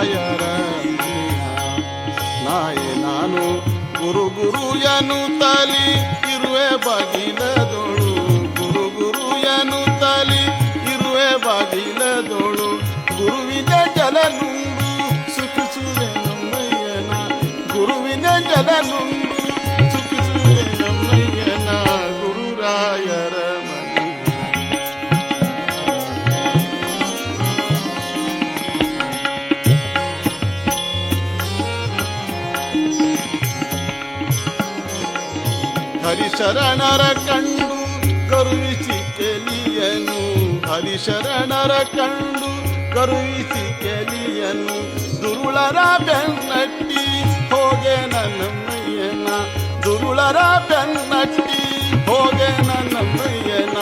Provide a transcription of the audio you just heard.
ಗುರುರಾಯರ ನಾಯೆ ನಾನು ಗುರು ಗುರು ಎನ್ನುತ್ತಲಿ ಇರುವೆ ಬಾಗಿಲದೋಳು ಗುರು ಗುರು ಎನ್ನುತ್ತಲಿ ಇರುವೆ ಬಾಗಿಲದೋಳು ಗುರುವಿನ ಜಲನುಂಡು ಸುಖಿಸುವೆ ನಮ್ಮಯ್ಯನ ಗುರುವಿನ ಜಲನುಂಡು ಸುಖಿಸುವೆ ನಮ್ಮಯ್ಯನ ಗುರುರಾಯರ ಹರಿಶರಣರ ಕಂಡು ಕರುವಿಸಿ ಕೆಲಿಯನು ಹರಿಶರಣರ ಕಂಡು ಕರುವಿಸಿ ಕೆಲಿಯನು ದುರುಳರ ಬೆನ್ನಟ್ಟಿ ಹೋಗೆ ನನ್ನಮ್ಮಯ್ಯನ ದುರುಳರ ಬೆನ್ನಟ್ಟಿ ಹೋಗೆ ನನ್ನಮ್ಮಯ್ಯನ